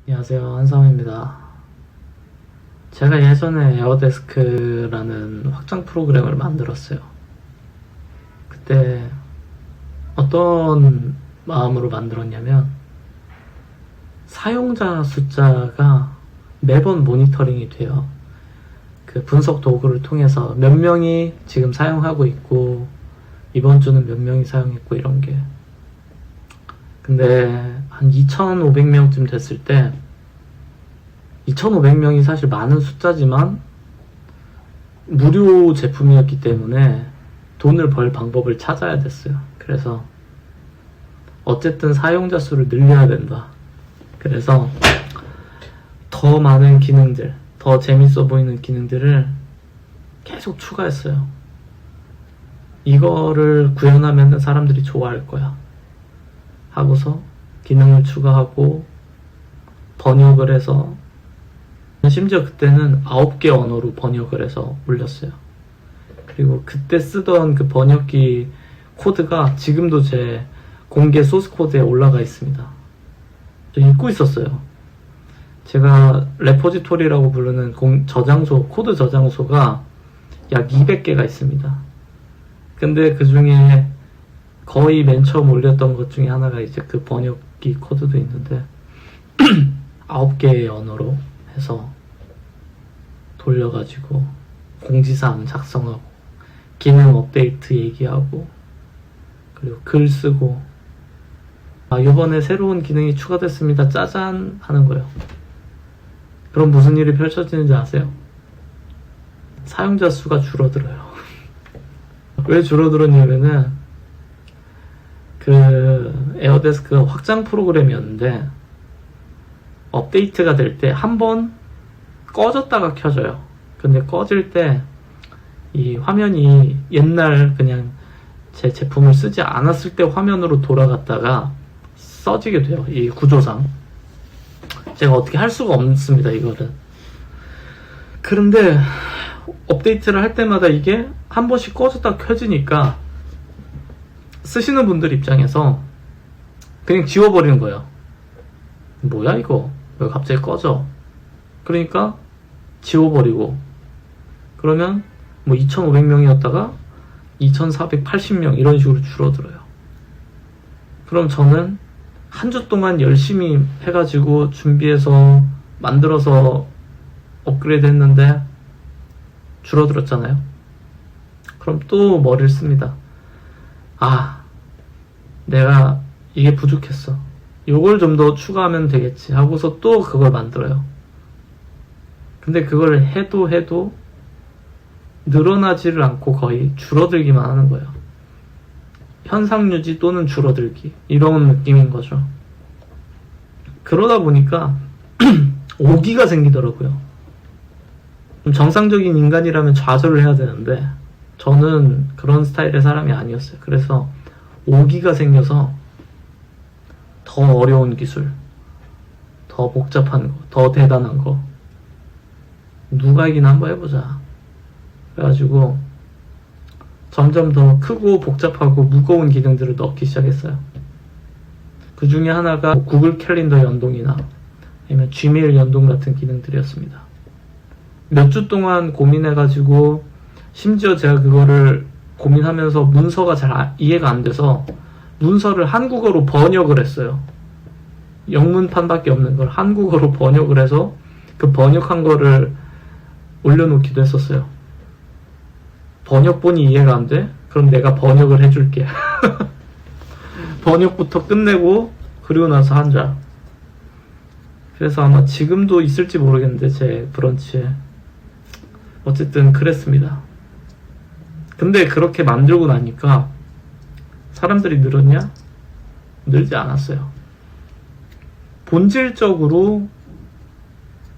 안녕하세요, 한상호입니다. 제가 예전에 에어데스크라는 확장 프로그램을 만들었어요. 그때 어떤 마음으로 만들었냐면 사용자 숫자가 매번 모니터링이 돼요. 그 분석 도구를 통해서 몇 명이 지금 사용하고 있고 이번 주는 몇 명이 사용했고 이런 게. 근데 한 2,500명쯤 됐을 때 2,500명이 사실 많은 숫자지만 무료 제품이었기 때문에 돈을 벌 방법을 찾아야 됐어요. 그래서 어쨌든 사용자 수를 늘려야 된다. 그래서 더 많은 기능들, 더 재밌어 보이는 기능들을 계속 추가했어요. 이거를 구현하면 사람들이 좋아할 거야 하고서 기능을 추가하고 번역을 해서, 심지어 그때는 9개 언어로 번역을 해서 올렸어요. 그리고 그때 쓰던 그 번역기 코드가 지금도 제 공개 소스 코드에 올라가 있습니다. 저 읽고 있었어요. 제가 레포지토리라고 부르는 코드 저장소가 약 200개가 있습니다. 근데 그 중에 거의 맨 처음 올렸던 것 중에 하나가 이제 그 번역기 코드도 있는데 9개의 언어로 해서 돌려가지고 공지사항 작성하고 기능 업데이트 얘기하고 그리고 글 쓰고, 이번에 새로운 기능이 추가됐습니다 짜잔 하는 거예요. 그럼 무슨 일이 펼쳐지는지 아세요? 사용자 수가 줄어들어요. 왜 줄어들었냐면은 그 에어데스크 확장 프로그램이었는데 업데이트가 될 때 한 번 꺼졌다가 켜져요. 근데 꺼질 때 이 화면이 옛날 그냥 제 제품을 쓰지 않았을 때 화면으로 돌아갔다가 써지게 돼요. 이 구조상 제가 어떻게 할 수가 없습니다, 이거는. 그런데 업데이트를 할 때마다 이게 한 번씩 꺼졌다 켜지니까 쓰시는 분들 입장에서 그냥 지워버리는 거예요. 뭐야 이거 왜 갑자기 꺼져? 그러니까 지워버리고, 그러면 뭐 2,500명이었다가 2,480명 이런 식으로 줄어들어요. 그럼 저는 한 주 동안 열심히 해가지고 준비해서 만들어서 업그레이드 했는데 줄어들었잖아요. 그럼 또 머리를 씁니다. 내가 이게 부족했어, 요걸 좀 더 추가하면 되겠지 하고서 또 그걸 만들어요. 근데 그걸 해도 늘어나지를 않고 거의 줄어들기만 하는 거예요. 현상 유지 또는 줄어들기, 이런 느낌인 거죠. 그러다 보니까 오기가 생기더라고요. 정상적인 인간이라면 좌절을 해야 되는데 저는 그런 스타일의 사람이 아니었어요. 그래서 오기가 생겨서 더 어려운 기술, 더 복잡한 거, 더 대단한 거 누가 이기나 한번 해보자. 그래가지고 점점 더 크고 복잡하고 무거운 기능들을 넣기 시작했어요. 그 중에 하나가 구글 캘린더 연동이나 아니면 지메일 연동 같은 기능들이었습니다. 몇 주 동안 고민해가지고, 심지어 제가 그거를 고민하면서 문서가 잘 이해가 안 돼서 문서를 한국어로 번역을 했어요. 영문판밖에 없는 걸 한국어로 번역을 해서 그 번역한 거를 올려놓기도 했었어요. 번역본이 이해가 안 돼? 그럼 내가 번역을 해줄게. 번역부터 끝내고 그리고 나서 한자. 그래서 아마 지금도 있을지 모르겠는데 제 브런치에. 어쨌든 그랬습니다. 근데 그렇게 만들고 나니까 사람들이 늘었냐? 늘지 않았어요. 본질적으로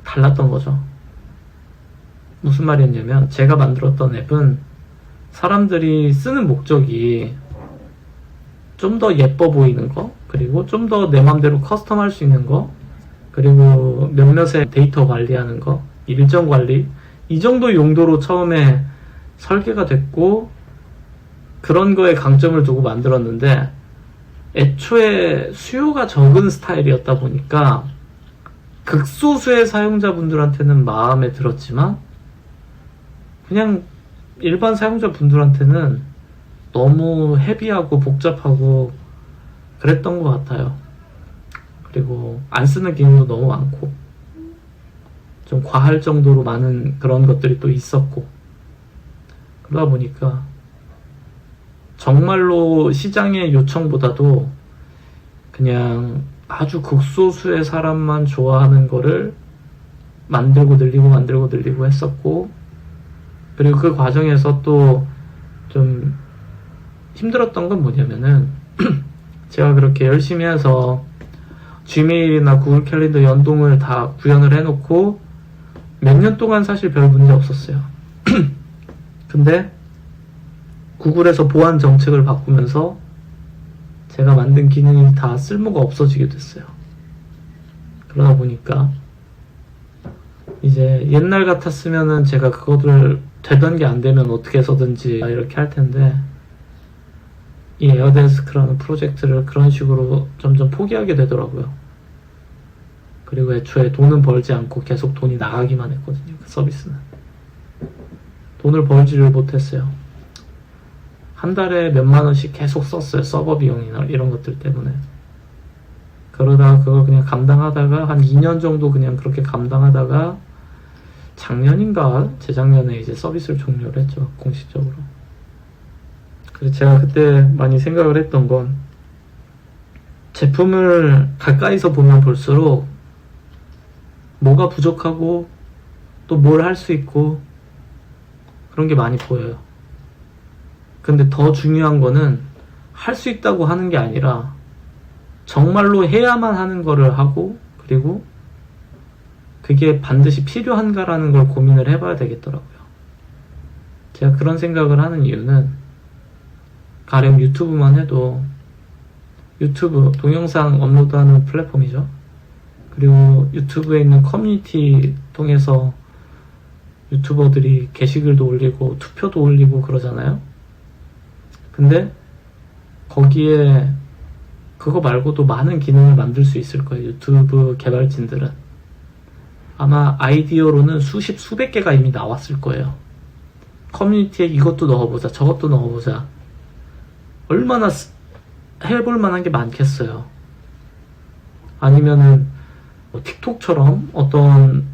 달랐던 거죠. 무슨 말이었냐면, 제가 만들었던 앱은 사람들이 쓰는 목적이 좀 더 예뻐 보이는 거, 그리고 좀 더 내 맘대로 커스텀 할 수 있는 거, 그리고 몇몇의 데이터 관리하는 거, 일정 관리, 이 정도 용도로 처음에 설계가 됐고 그런 거에 강점을 두고 만들었는데, 애초에 수요가 적은 스타일이었다 보니까 극소수의 사용자분들한테는 마음에 들었지만 그냥 일반 사용자분들한테는 너무 헤비하고 복잡하고 그랬던 것 같아요. 그리고 안 쓰는 기능도 너무 많고 좀 과할 정도로 많은 그런 것들이 또 있었고, 그러다 보니까 정말로 시장의 요청보다도 그냥 아주 극소수의 사람만 좋아하는 거를 만들고 늘리고 했었고, 그리고 그 과정에서 또 좀 힘들었던 건 뭐냐면은 제가 그렇게 열심히 해서 지메일이나 구글 캘린더 연동을 다 구현을 해놓고 몇 년 동안 사실 별 문제 없었어요. 근데 구글에서 보안 정책을 바꾸면서 제가 만든 기능이 다 쓸모가 없어지게 됐어요. 그러다 보니까 이제 옛날 같았으면은 제가 그거를 되던 게 안 되면 어떻게 해서든지 이렇게 할 텐데, 이 에어데스크라는 프로젝트를 그런 식으로 점점 포기하게 되더라고요. 그리고 애초에 돈은 벌지 않고 계속 돈이 나가기만 했거든요. 그 서비스는 돈을 벌지를 못했어요. 한 달에 몇만 원씩 계속 썼어요. 서버 비용이나 이런 것들 때문에. 그러다가 그걸 그냥 감당하다가 한 2년 정도 그냥 그렇게 감당하다가 작년인가 재작년에 이제 서비스를 종료를 했죠. 공식적으로. 그래서 제가 그때 많이 생각을 했던 건, 제품을 가까이서 보면 볼수록 뭐가 부족하고 또 뭘 할 수 있고 그런 게 많이 보여요. 근데 더 중요한 거는 할 수 있다고 하는 게 아니라 정말로 해야만 하는 거를 하고, 그리고 그게 반드시 필요한가라는 걸 고민을 해봐야 되겠더라고요. 제가 그런 생각을 하는 이유는, 가령 유튜브만 해도, 유튜브 동영상 업로드하는 플랫폼이죠. 그리고 유튜브에 있는 커뮤니티 통해서 유튜버들이 게시글도 올리고 투표도 올리고 그러잖아요. 근데 거기에 그거 말고도 많은 기능을 만들 수 있을 거예요. 유튜브 개발진들은 아마 아이디어로는 수십 수백 개가 이미 나왔을 거예요. 커뮤니티에 이것도 넣어보자, 저것도 넣어보자. 얼마나 해볼 만한 게 많겠어요. 아니면은 뭐 틱톡처럼 어떤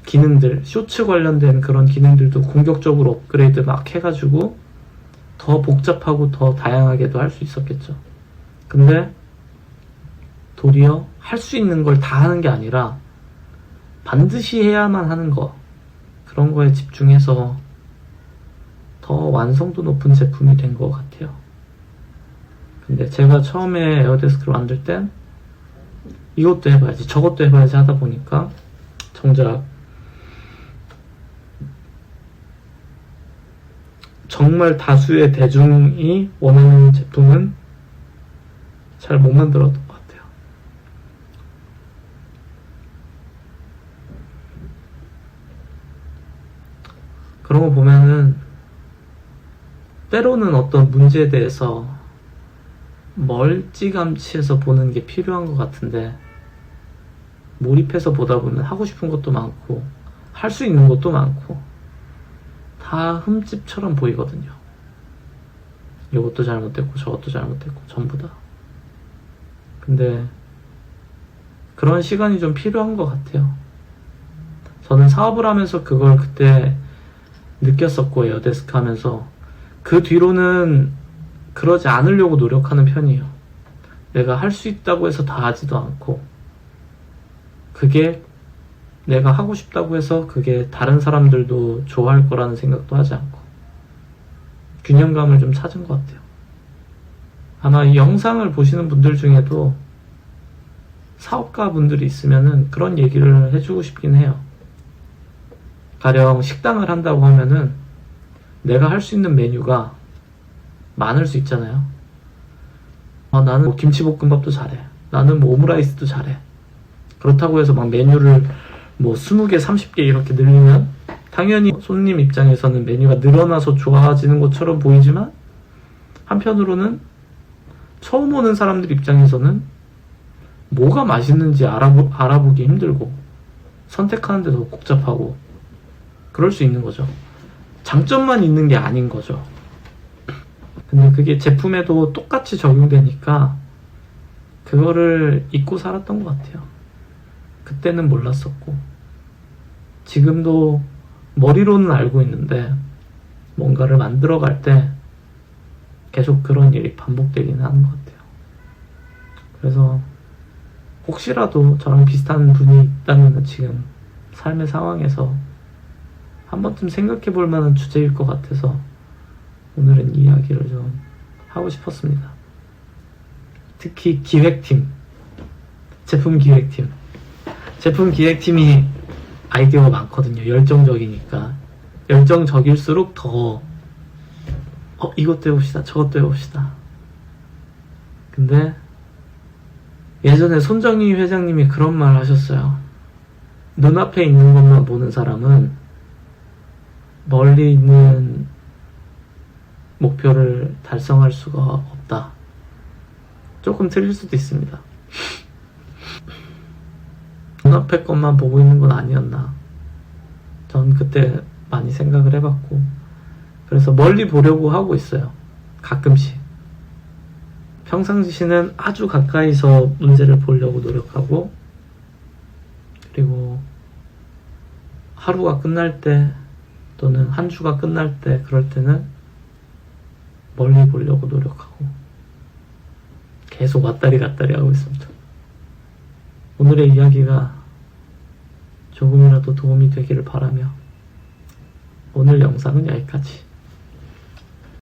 기능들, 쇼츠 관련된 그런 기능들도 공격적으로 업그레이드 막 해가지고 더 복잡하고 더 다양하게도 할 수 있었겠죠. 근데 도리어 할 수 있는 걸 다 하는 게 아니라 반드시 해야만 하는 거, 그런 거에 집중해서 더 완성도 높은 제품이 된 것 같아요. 근데 제가 처음에 에어데스크를 만들 땐 이것도 해봐야지 저것도 해봐야지 하다 보니까 정작 정말 다수의 대중이 원하는 제품은 잘 못 만들었던 것 같아요. 그런 거 보면은 때로는 어떤 문제에 대해서 멀찌감치해서 보는 게 필요한 것 같은데, 몰입해서 보다 보면 하고 싶은 것도 많고 할 수 있는 것도 많고 다 흠집처럼 보이거든요. 이것도 잘못됐고 저것도 잘못됐고 전부 다. 근데 그런 시간이 좀 필요한 것 같아요. 저는 사업을 하면서 그걸 그때 느꼈었고, 에어데스크 하면서 그 뒤로는 그러지 않으려고 노력하는 편이에요. 내가 할 수 있다고 해서 다 하지도 않고, 그게 내가 하고 싶다고 해서 그게 다른 사람들도 좋아할 거라는 생각도 하지 않고, 균형감을 좀 찾은 것 같아요. 아마 이 영상을 보시는 분들 중에도 사업가 분들이 있으면은 그런 얘기를 해주고 싶긴 해요. 가령 식당을 한다고 하면은 내가 할 수 있는 메뉴가 많을 수 있잖아요. 나는 뭐 김치볶음밥도 잘해, 나는 뭐 오므라이스도 잘해. 그렇다고 해서 막 메뉴를 뭐 20개 30개 이렇게 늘리면 당연히 손님 입장에서는 메뉴가 늘어나서 좋아지는 것처럼 보이지만, 한편으로는 처음 오는 사람들 입장에서는 뭐가 맛있는지 알아보기 힘들고 선택하는데도 복잡하고 그럴 수 있는 거죠. 장점만 있는 게 아닌 거죠. 근데 그게 제품에도 똑같이 적용되니까 그거를 잊고 살았던 것 같아요. 그때는 몰랐었고 지금도 머리로는 알고 있는데 뭔가를 만들어갈 때 계속 그런 일이 반복되긴 하는 것 같아요. 그래서 혹시라도 저랑 비슷한 분이 있다면 지금 삶의 상황에서 한 번쯤 생각해 볼 만한 주제일 것 같아서 오늘은 이야기를 좀 하고 싶었습니다. 특히 기획팀, 제품 기획팀이 아이디어가 많거든요. 열정적이니까. 열정적일수록 더 이것도 해봅시다, 저것도 해봅시다. 근데 예전에 손정희 회장님이 그런 말 하셨어요. 눈앞에 있는 것만 보는 사람은 멀리 있는 목표를 달성할 수가 없다. 조금 틀릴 수도 있습니다. 눈앞에 것만 보고 있는 건 아니었나. 전 그때 많이 생각을 해봤고 그래서 멀리 보려고 하고 있어요. 가끔씩. 평상시는 아주 가까이서 문제를 보려고 노력하고 그리고 하루가 끝날 때 또는 한 주가 끝날 때 그럴 때는 멀리 보려고 노력하고 계속 왔다리 갔다리 하고 있습니다. 오늘의 이야기가 조금이라도 도움이 되기를 바라며 오늘 영상은 여기까지.